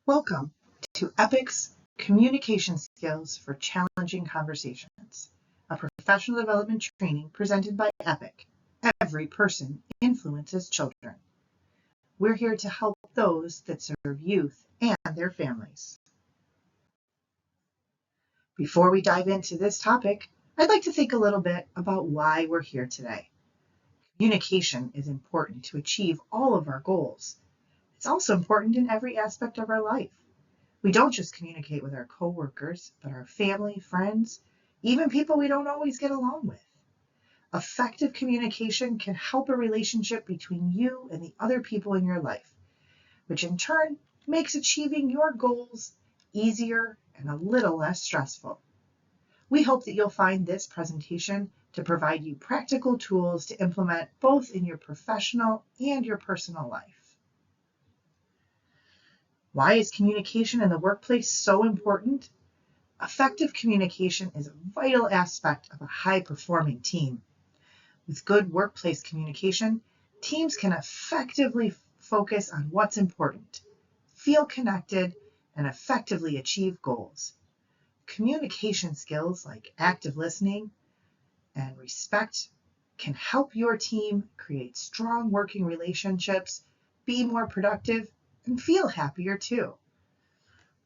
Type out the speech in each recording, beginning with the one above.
Welcome to EPIC's Communication Skills for Challenging Conversations, a professional development training presented by EPIC. Every person influences children. We're here to help those that serve youth and their families. Before we dive into this topic, I'd like to think a little bit about why we're here today. Communication is important to achieve all of our goals. It's also important in every aspect of our life. We don't just communicate with our coworkers, but our family, friends, even people we don't always get along with. Effective communication can help a relationship between you and the other people in your life, which in turn makes achieving your goals easier and a little less stressful. We hope that you'll find this presentation to provide you practical tools to implement both in your professional and your personal life. Why is communication in the workplace so important? Effective communication is a vital aspect of a high-performing team. With good workplace communication, teams can effectively focus on what's important, feel connected, and effectively achieve goals. Communication skills like active listening and respect can help your team create strong working relationships, be more productive, and feel happier too.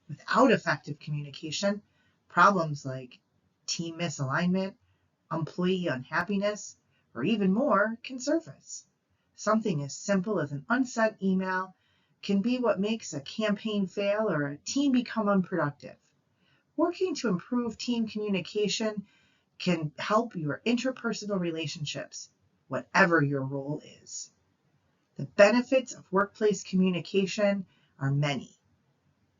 Without effective communication, problems like team misalignment, employee unhappiness, or even more can surface. Something as simple as an unsent email can be what makes a campaign fail or a team become unproductive. Working to improve team communication can help your interpersonal relationships, whatever your role is. The benefits of workplace communication are many.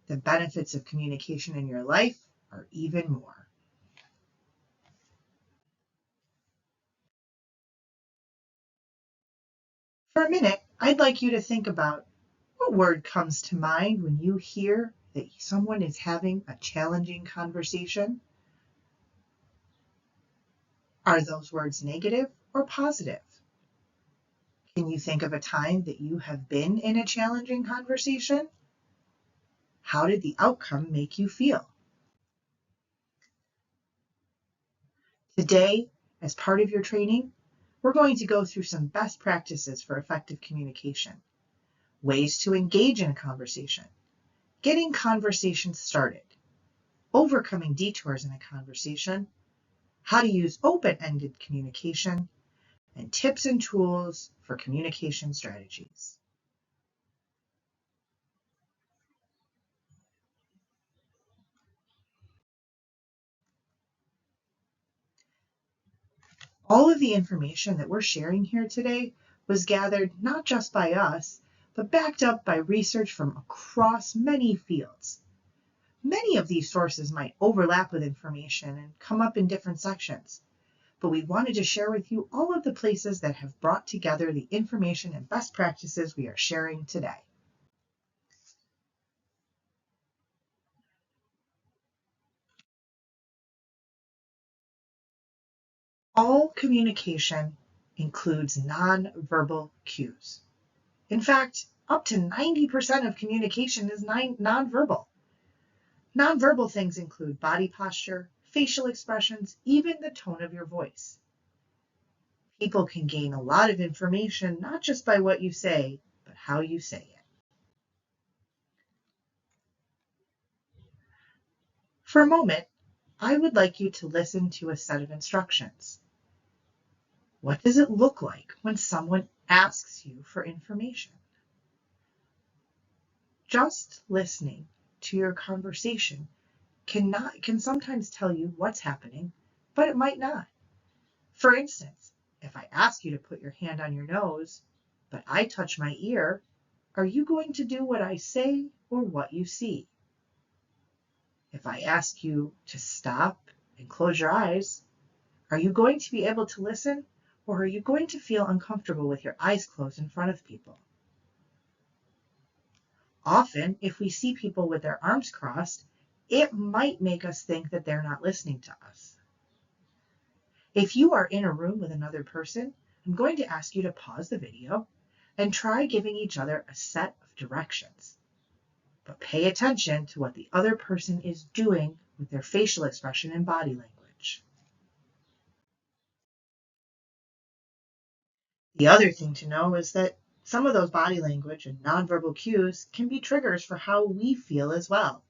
The benefits of communication in your life are even more. For a minute, I'd like you to think about what word comes to mind when you hear that someone is having a challenging conversation. Are those words negative or positive? Can you think of a time that you have been in a challenging conversation? How did the outcome make you feel? Today, as part of your training, we're going to go through some best practices for effective communication, ways to engage in a conversation, getting conversations started, overcoming detours in a conversation, how to use open-ended communication, and tips and tools for communication strategies. All of the information that we're sharing here today was gathered not just by us, but backed up by research from across many fields. Many of these sources might overlap with information and come up in different sections, but we wanted to share with you all of the places that have brought together the information and best practices we are sharing today. All communication includes nonverbal cues. In fact, up to 90% of communication is nonverbal. Nonverbal things include body posture, facial expressions, even the tone of your voice. People can gain a lot of information not just by what you say, but how you say it. For a moment, I would like you to listen to a set of instructions. What does it look like when someone asks you for information? Just listening to your conversation can sometimes tell you what's happening, but it might not. For instance, if I ask you to put your hand on your nose, but I touch my ear, are you going to do what I say or what you see? If I ask you to stop and close your eyes, are you going to be able to listen, or are you going to feel uncomfortable with your eyes closed in front of people? Often, if we see people with their arms crossed, it might make us think that they're not listening to us. If you are in a room with another person, I'm going to ask you to pause the video and try giving each other a set of directions. but pay attention to what the other person is doing with their facial expression and body language. The other thing to know is that some of those body language and nonverbal cues can be triggers for how we feel as well.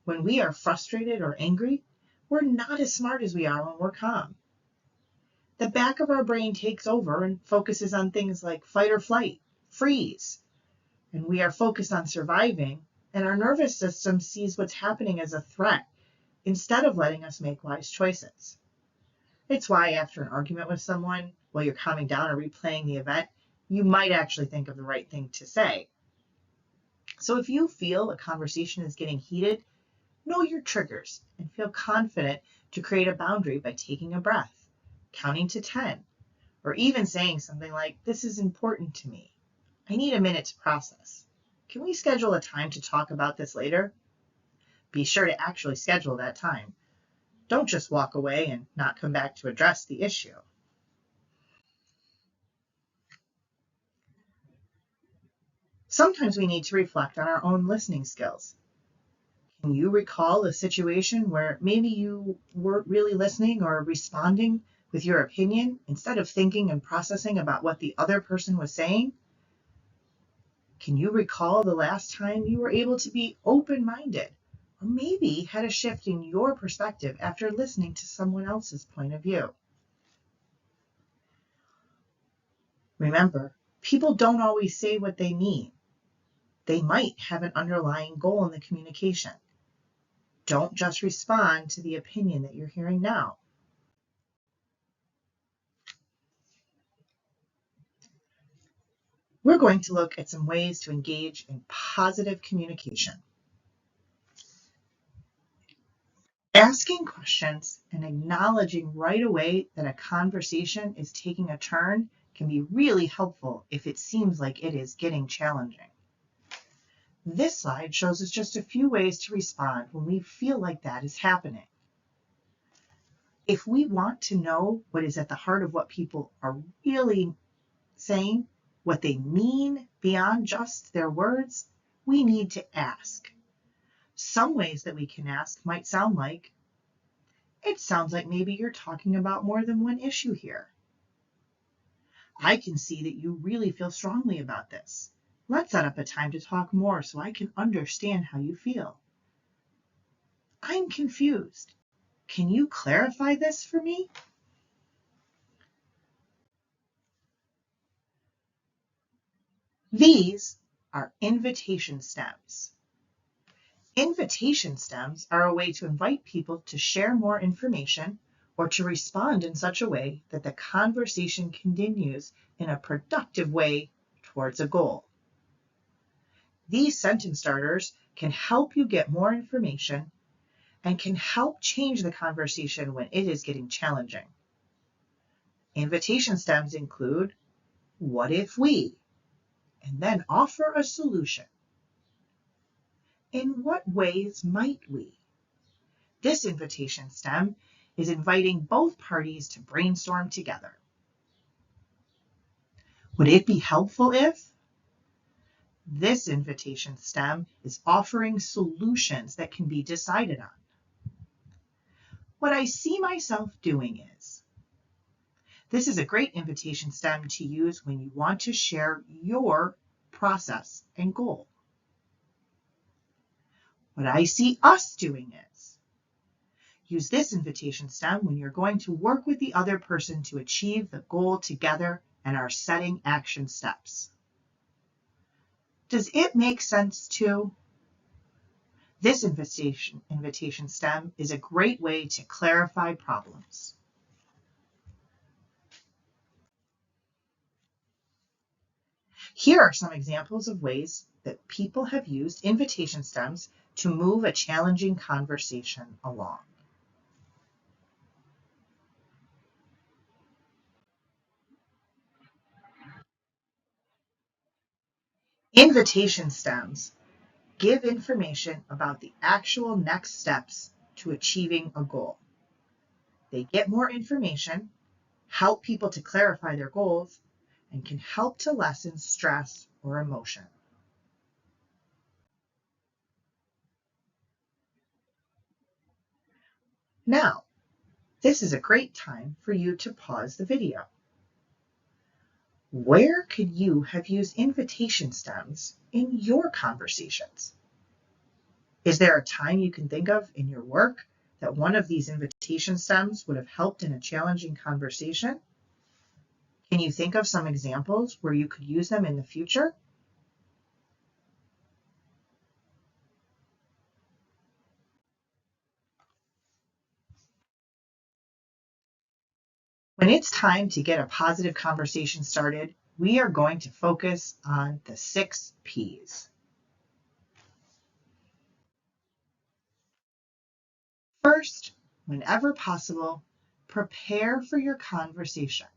When we are frustrated or angry, we're not as smart as we are when we're calm. The back of our brain takes over and focuses on things like fight or flight, freeze, and we are focused on surviving, and our nervous system sees what's happening as a threat instead of letting us make wise choices. It's why after an argument with someone, while you're calming down or replaying the event, you might actually think of the right thing to say. So if you feel a conversation is getting heated, know your triggers and feel confident to create a boundary by taking a breath, counting to 10, or even saying something like, "This is important to me. I need a minute to process. Can we schedule a time to talk about this later?" Be sure to actually schedule that time. Don't just walk away and not come back to address the issue. Sometimes we need to reflect on our own listening skills. Can you recall a situation where maybe you weren't really listening or responding with your opinion instead of thinking and processing about what the other person was saying? Can you recall the last time you were able to be open-minded or maybe had a shift in your perspective after listening to someone else's point of view? Remember, people don't always say what they mean. They might have an underlying goal in the communication. Don't just respond to the opinion that you're hearing now. We're going to look at some ways to engage in positive communication. Asking questions and acknowledging right away that a conversation is taking a turn can be really helpful if it seems like it is getting challenging. This slide shows us just a few ways to respond when we feel like that is happening. If we want to know what is at the heart of what people are really saying, what they mean beyond just their words, we need to ask. Some ways that we can ask might sound like, "It sounds like maybe you're talking about more than one issue here. I can see that you really feel strongly about this. Let's set up a time to talk more so I can understand how you feel. I'm confused. Can you clarify this for me?" These are invitation stems. Invitation stems are a way to invite people to share more information or to respond in such a way that the conversation continues in a productive way towards a goal. These sentence starters can help you get more information and can help change the conversation when it is getting challenging. Invitation stems include, "What if we?" and then offer a solution. "In what ways might we?" This invitation stem is inviting both parties to brainstorm together. "Would it be helpful if?" This invitation stem is offering solutions that can be decided on. "What I see myself doing is." This is a great invitation stem to use when you want to share your process and goal. "What I see us doing is." Use this invitation stem when you're going to work with the other person to achieve the goal together and are setting action steps. "Does it make sense too?" This invitation stem is a great way to clarify problems. Here are some examples of ways that people have used invitation stems to move a challenging conversation along. Invitation stems give information about the actual next steps to achieving a goal. They get more information, help people to clarify their goals, and can help to lessen stress or emotion. Now, this is a great time for you to pause the video. Where could you have used invitation stems in your conversations? Is there a time you can think of in your work that one of these invitation stems would have helped in a challenging conversation? Can you think of some examples where you could use them in the future? When it's time to get a positive conversation started, we are going to focus on the 6 Ps. First, whenever possible, prepare for your conversation.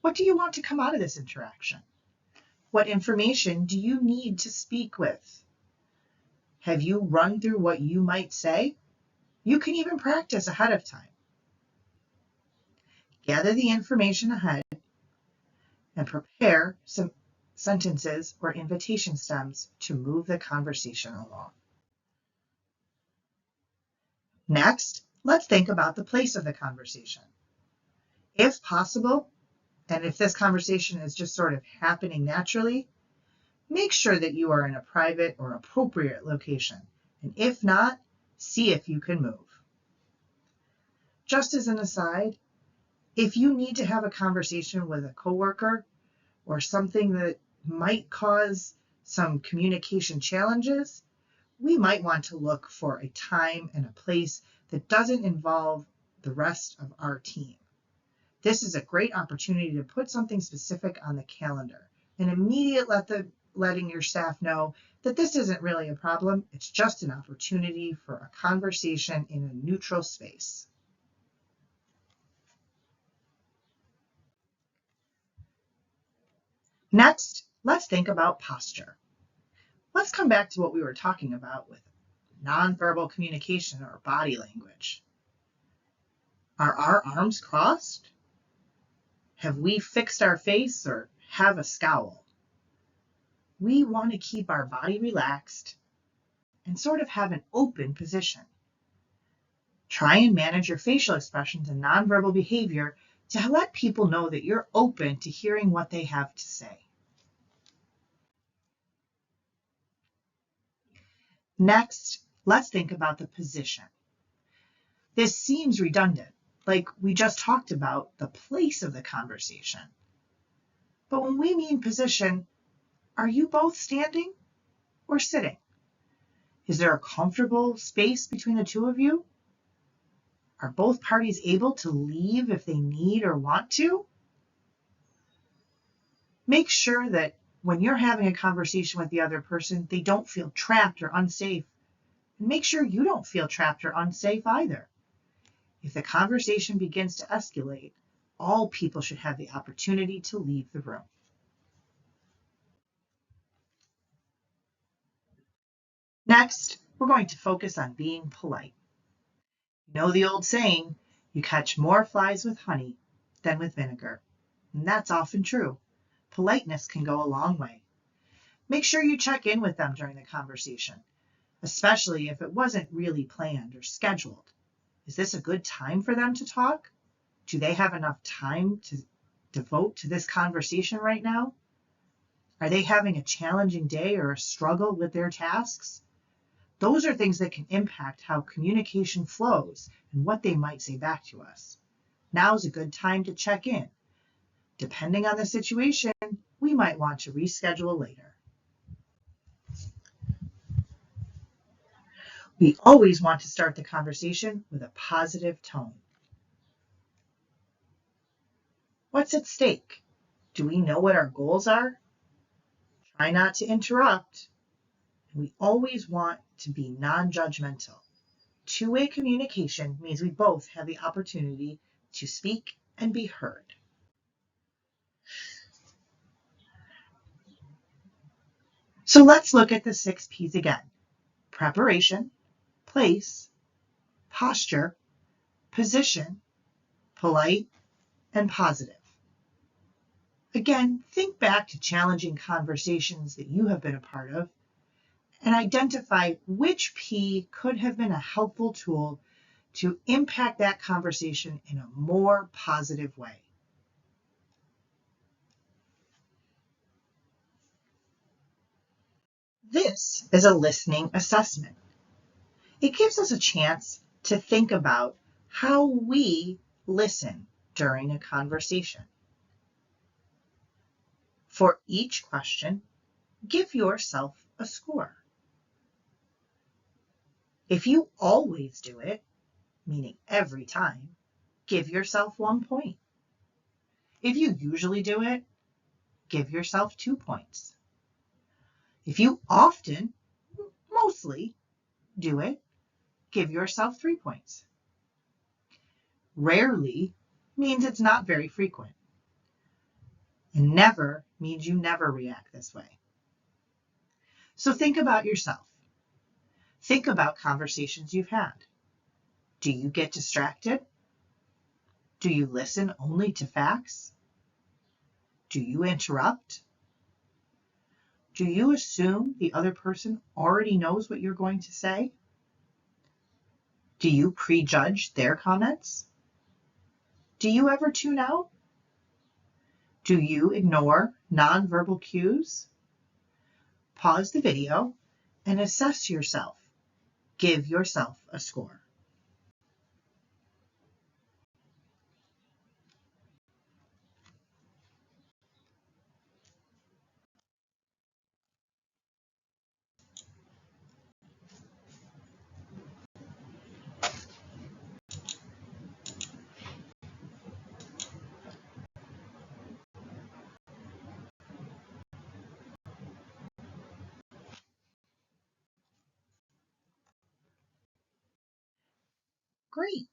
What do you want to come out of this interaction? What information do you need to speak with? Have you run through what you might say? You can even practice ahead of time. Gather the information ahead and prepare some sentences or invitation stems to move the conversation along. Next, let's think about the place of the conversation. If possible, and if this conversation is just sort of happening naturally, make sure that you are in a private or appropriate location. And if not, see if you can move. Just as an aside, if you need to have a conversation with a coworker or something that might cause some communication challenges, we might want to look for a time and a place that doesn't involve the rest of our team. This is a great opportunity to put something specific on the calendar and immediately letting your staff know that this isn't really a problem. It's just an opportunity for a conversation in a neutral space. Next, let's think about posture. Let's come back to what we were talking about with nonverbal communication or body language. Are our arms crossed? Have we fixed our face or have a scowl? We want to keep our body relaxed and sort of have an open position. Try and manage your facial expressions and nonverbal behavior to let people know that you're open to hearing what they have to say. Next, let's think about the position. This seems redundant, like we just talked about the place of the conversation. But when we mean position, are you both standing or sitting? Is there a comfortable space between the two of you? Are both parties able to leave if they need or want to? Make sure that when you're having a conversation with the other person, they don't feel trapped or unsafe. And make sure you don't feel trapped or unsafe either. If the conversation begins to escalate, all people should have the opportunity to leave the room. Next, we're going to focus on being polite. You know the old saying, you catch more flies with honey than with vinegar. And that's often true. Politeness can go a long way. Make sure you check in with them during the conversation, especially if it wasn't really planned or scheduled. Is this a good time for them to talk? Do they have enough time to devote to this conversation right now? Are they having a challenging day or a struggle with their tasks? Those are things that can impact how communication flows and what they might say back to us. Now is a good time to check in. Depending on the situation, we might want to reschedule later. We always want to start the conversation with a positive tone. What's at stake? Do we know what our goals are? Try not to interrupt. We always want to be non-judgmental. Two-way communication means we both have the opportunity to speak and be heard. So let's look at the 6 Ps again. Preparation, place, posture, position, polite, and positive. Again, think back to challenging conversations that you have been a part of and identify which P could have been a helpful tool to impact that conversation in a more positive way. This is a listening assessment. It gives us a chance to think about how we listen during a conversation. For each question, give yourself a score. If you always do it, meaning every time, give yourself 1 point. If you usually do it, give yourself 2 points. If you often, mostly, do it, give yourself 3 points. Rarely means it's not very frequent. And never means you never react this way. So think about yourself. Think about conversations you've had. Do you get distracted? Do you listen only to facts? Do you interrupt? Do you assume the other person already knows what you're going to say? Do you prejudge their comments? Do you ever tune out? Do you ignore nonverbal cues? Pause the video and assess yourself. Give yourself a score. Great.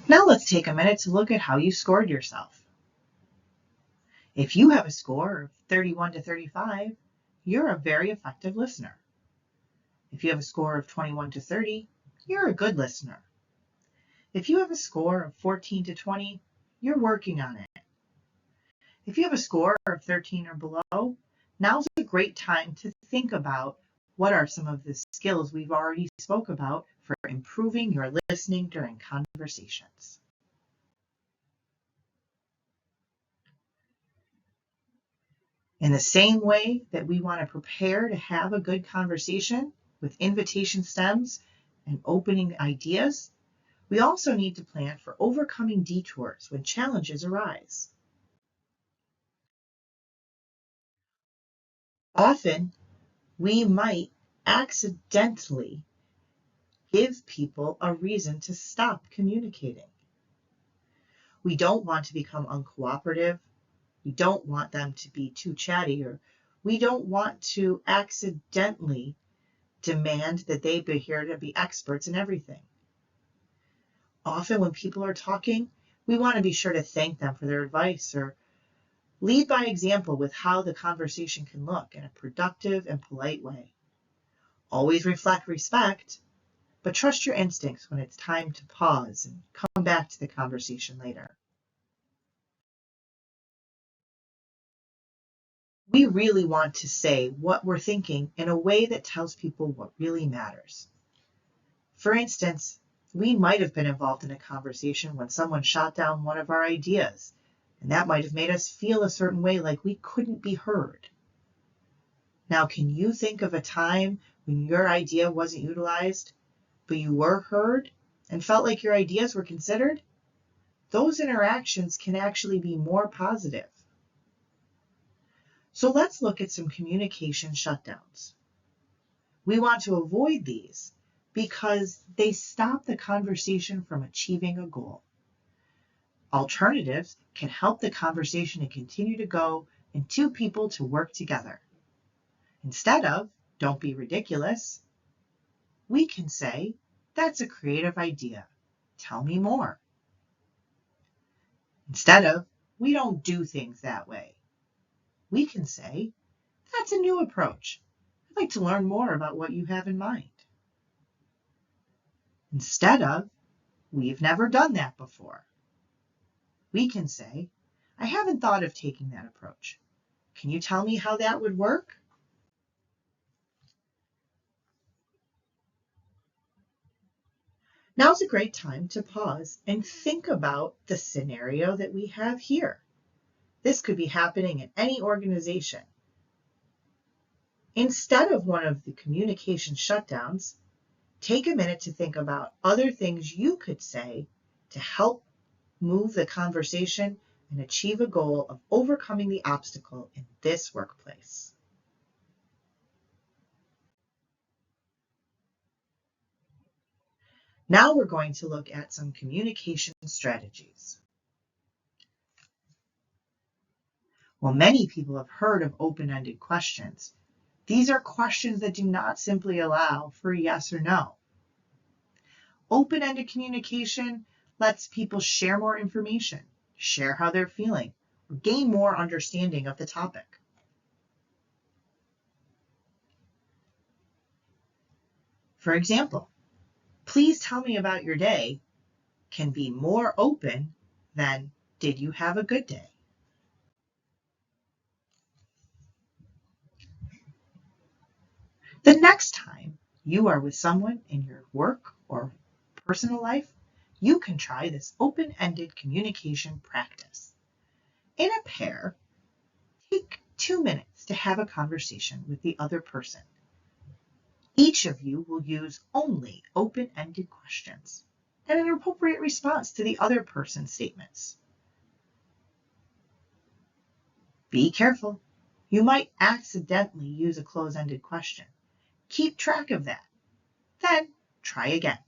Now let's take a minute to look at how you scored yourself. If you have a score of 31 to 35, you're a very effective listener. If you have a score of 21 to 30, you're a good listener. If you have a score of 14 to 20, you're working on it. If you have a score of 13 or below, now's a great time to think about what are some of the skills we've already spoke about for improving your listening during conversations. In the same way that we want to prepare to have a good conversation with invitation stems and opening ideas, we also need to plan for overcoming detours when challenges arise. Often, we might accidentally give people a reason to stop communicating. We don't want to become uncooperative. We don't want them to be too chatty, or we don't want to accidentally demand that they be here to be experts in everything. Often when people are talking, we want to be sure to thank them for their advice or lead by example with how the conversation can look in a productive and polite way. Always reflect respect, but trust your instincts when it's time to pause and come back to the conversation later. We really want to say what we're thinking in a way that tells people what really matters. For instance, we might have been involved in a conversation when someone shot down one of our ideas, and that might have made us feel a certain way, like we couldn't be heard. Now, can you think of a time when your idea wasn't utilized, but you were heard and felt like your ideas were considered? Those interactions can actually be more positive. So let's look at some communication shutdowns. We want to avoid these because they stop the conversation from achieving a goal. Alternatives can help the conversation to continue to go and two people to work together. Instead of, don't be ridiculous, we can say, that's a creative idea. Tell me more. Instead of, we don't do things that way, we can say, that's a new approach. I'd like to learn more about what you have in mind. Instead of, we've never done that before, we can say, I haven't thought of taking that approach. Can you tell me how that would work? Now's a great time to pause and think about the scenario that we have here. This could be happening in any organization. Instead of one of the communication shutdowns, take a minute to think about other things you could say to help move the conversation and achieve a goal of overcoming the obstacle in this workplace. Now we're going to look at some communication strategies. Well, many people have heard of open-ended questions. These are questions that do not simply allow for yes or no. Open-ended communication lets people share more information, share how they're feeling, or gain more understanding of the topic. For example, please tell me about your day can be more open than did you have a good day? The next time you are with someone in your work or personal life, you can try this open-ended communication practice. In a pair, take 2 minutes to have a conversation with the other person. Each of you will use only open-ended questions and an appropriate response to the other person's statements. Be careful. You might accidentally use a close-ended question. Keep track of that. Then try again.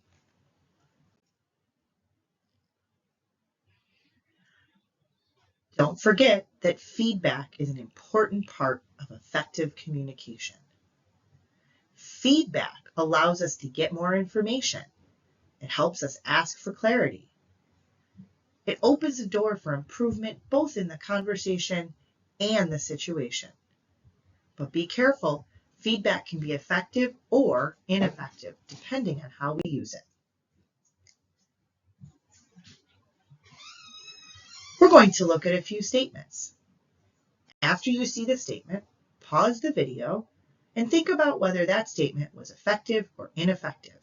Don't forget that feedback is an important part of effective communication. Feedback allows us to get more information. It helps us ask for clarity. It opens the door for improvement both in the conversation and the situation. But be careful, feedback can be effective or ineffective depending on how we use it. We're going to look at a few statements. After you see the statement, pause the video and think about whether that statement was effective or ineffective.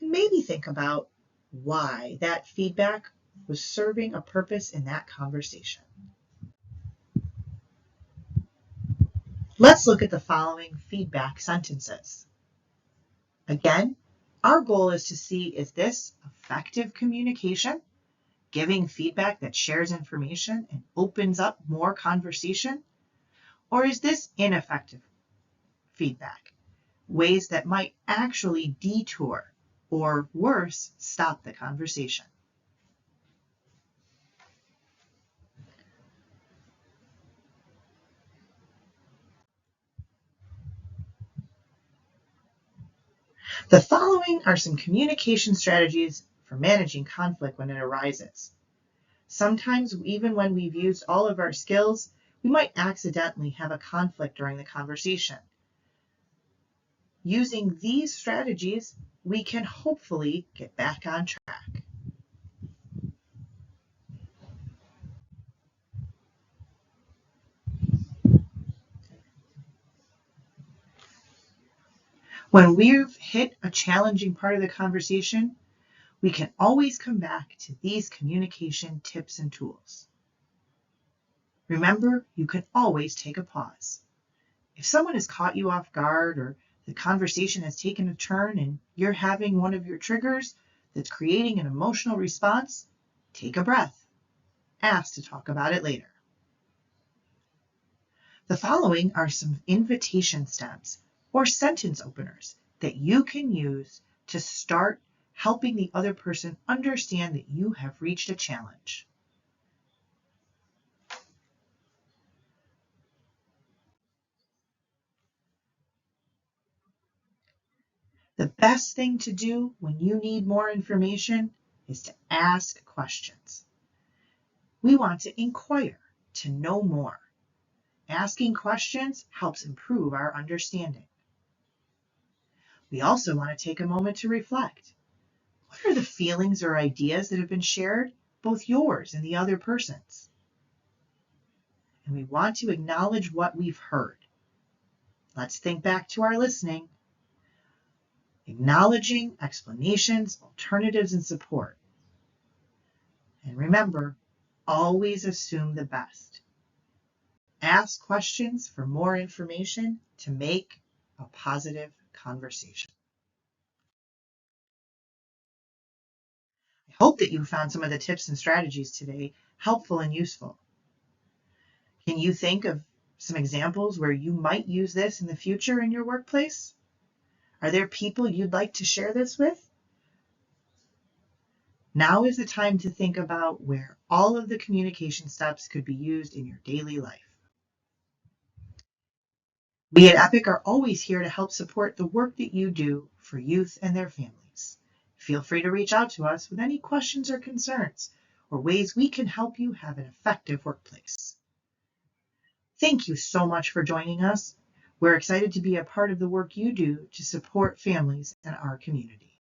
And maybe think about why that feedback was serving a purpose in that conversation. Let's look at the following feedback sentences. Again, our goal is to see, is this effective communication, giving feedback that shares information and opens up more conversation? Or is this ineffective feedback, ways that might actually detour or worse, stop the conversation? The following are some communication strategies for managing conflict when it arises. Sometimes, even when we've used all of our skills, we might accidentally have a conflict during the conversation. Using these strategies, we can hopefully get back on track. When we've hit a challenging part of the conversation, we can always come back to these communication tips and tools. Remember, you can always take a pause. If someone has caught you off guard or the conversation has taken a turn and you're having one of your triggers that's creating an emotional response, take a breath. Ask to talk about it later. The following are some invitation stems or sentence openers that you can use to start helping the other person understand that you have reached a challenge. The best thing to do when you need more information is to ask questions. We want to inquire, to know more. Asking questions helps improve our understanding. We also want to take a moment to reflect. What are the feelings or ideas that have been shared, both yours and the other person's? And we want to acknowledge what we've heard. Let's think back to our listening. acknowledging explanations, alternatives, and support. And remember, always assume the best. Ask questions for more information to make a positive conversation. I hope that you found some of the tips and strategies today helpful and useful. Can you think of some examples where you might use this in the future in your workplace? Are there people you'd like to share this with? Now is the time to think about where all of the communication steps could be used in your daily life. We at EPIC are always here to help support the work that you do for youth and their families. Feel free to reach out to us with any questions or concerns or ways we can help you have an effective workplace. Thank you so much for joining us. We're excited to be a part of the work you do to support families in our community.